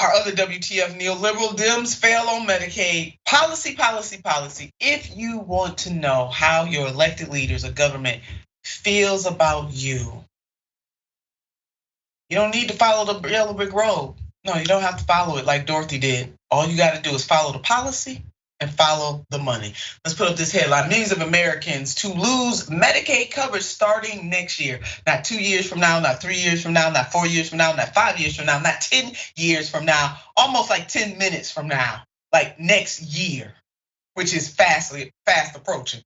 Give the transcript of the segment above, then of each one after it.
Our other WTF neoliberal Dems fail on Medicaid. Policy. If you want to know how your elected leaders of government feels about you, you don't need to follow the yellow brick road. No, you don't have to follow it like Dorothy did. All you got to do is follow the policy and follow the money. Let's put up this headline. Millions of Americans to lose Medicaid coverage starting next year. Not 2 years from now, not 3 years from now, not 4 years from now, not 5 years from now, not 10 years from now, almost like 10 minutes from now, like next year, which is fast approaching.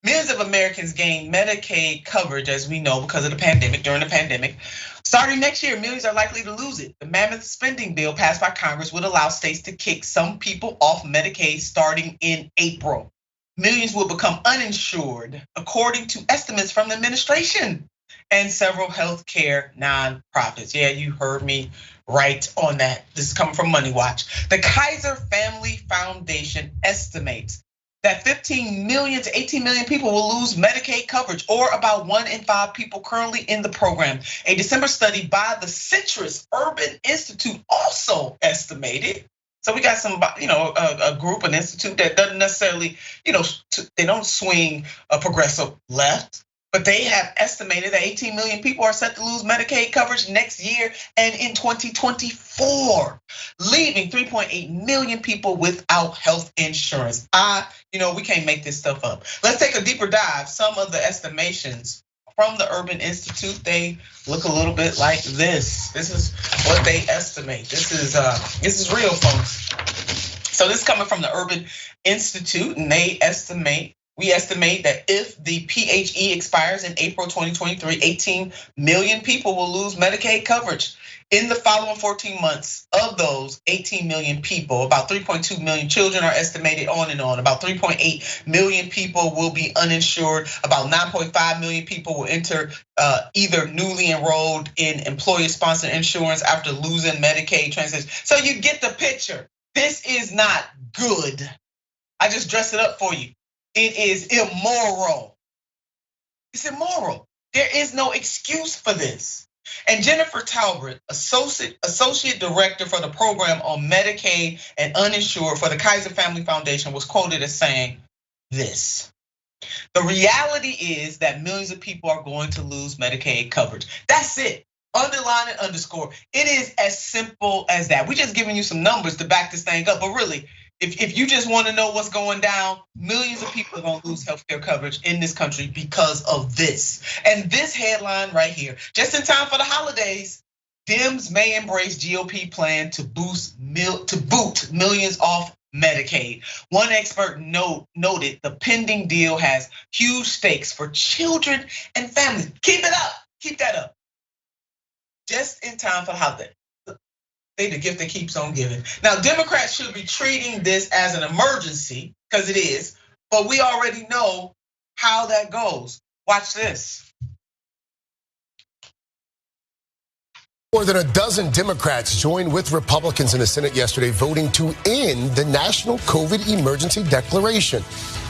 Millions of Americans gain Medicaid coverage, as we know, because of the pandemic, during the pandemic. Starting next year, millions are likely to lose it. The mammoth spending bill passed by Congress would allow states to kick some people off Medicaid starting in April. Millions will become uninsured, according to estimates from the administration and several healthcare nonprofits. Yeah, you heard me right on that. This is coming from Money Watch. The Kaiser Family Foundation estimates that 15 million to 18 million people will lose Medicaid coverage, or about 1 in 5 people currently in the program. A December study by the Citrus Urban Institute also estimated. So we got some, a group, an institute that doesn't necessarily, they don't swing a progressive left, but they have estimated that 18 million people are set to lose Medicaid coverage next year and in 2024, leaving 3.8 million people without health insurance. We can't make this stuff up. Let's take a deeper dive. Some of the estimations from the Urban Institute, they look a little bit like this. This is what they estimate. This is real, folks. So this is coming from the Urban Institute, and we estimate that if the PHE expires in April 2023, 18 million people will lose Medicaid coverage. In the following 14 months, of those 18 million people, about 3.2 million children are estimated, on and on. About 3.8 million people will be uninsured. About 9.5 million people will enter either newly enrolled in employer-sponsored insurance after losing Medicaid transition. So you get the picture. This is not good. I just dressed it up for you. It is immoral. It's immoral. There is no excuse for this. And Jennifer Talbert, associate director for the program on Medicaid and uninsured for the Kaiser Family Foundation, was quoted as saying this: the reality is that millions of people are going to lose Medicaid coverage. That's it. Underline and underscore. It is as simple as that. We're just giving you some numbers to back this thing up, but really, if you just want to know what's going down, millions of people are going to lose healthcare coverage in this country because of this. And this headline right here, just in time for the holidays, Dems may embrace GOP plan to boot millions off Medicaid. One expert noted the pending deal has huge stakes for children and families. Keep it up, keep that up. Just in time for the holiday. They the gift that keeps on giving. Now, Democrats should be treating this as an emergency, because it is, but we already know how that goes. Watch this. More than a dozen Democrats joined with Republicans in the Senate yesterday voting to end the National COVID Emergency Declaration.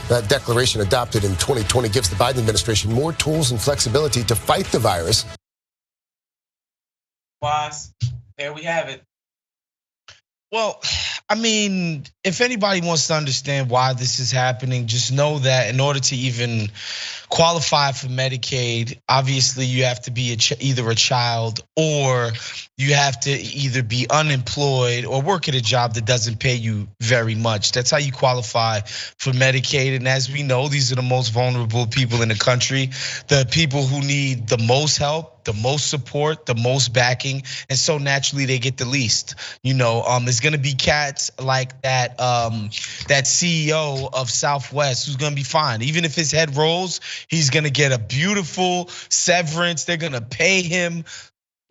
That declaration, adopted in 2020, gives the Biden administration more tools and flexibility to fight the virus. Boss, there we have it. Well, I mean, if anybody wants to understand why this is happening, just know that in order to even qualify for Medicaid, obviously you have to be either a child, or you have to either be unemployed or work at a job that doesn't pay you very much. That's how you qualify for Medicaid. And as we know, these are the most vulnerable people in the country, the people who need the most help, the most support, the most backing, and so naturally they get the least. There's gonna be cats like that CEO of Southwest who's gonna be fine. Even if his head rolls, he's gonna get a beautiful severance. They're gonna pay him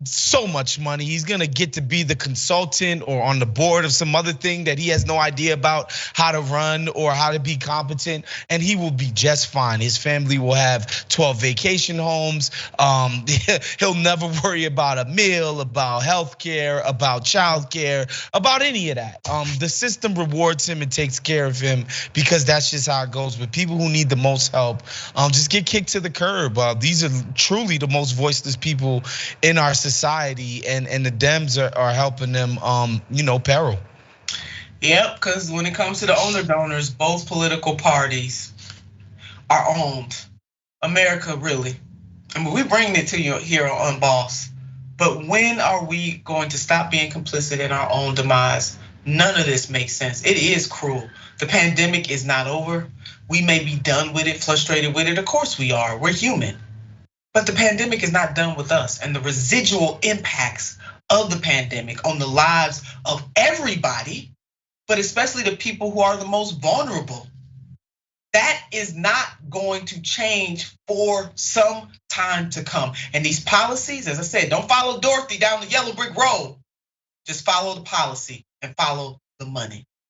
so much money. He's gonna get to be the consultant or on the board of some other thing that he has no idea about how to run or how to be competent, and he will be just fine. His family will have 12 vacation homes. He'll never worry about a meal, about healthcare, about childcare, about any of that. The system rewards him and takes care of him because that's just how it goes. But people who need the most help just get kicked to the curb. These are truly the most voiceless people in our society. society, and the Dems are helping them, peril. Yep, because when it comes to the owner donors, both political parties are owned. America, really. I mean, we bring it to you here on Unbossed. But when are we going to stop being complicit in our own demise? None of this makes sense. It is cruel. The pandemic is not over. We may be done with it, frustrated with it. Of course we are. We're human. But the pandemic is not done with us. And the residual impacts of the pandemic on the lives of everybody, but especially the people who are the most vulnerable, that is not going to change for some time to come. And these policies, as I said, don't follow Dorothy down the yellow brick road. Just follow the policy and follow the money.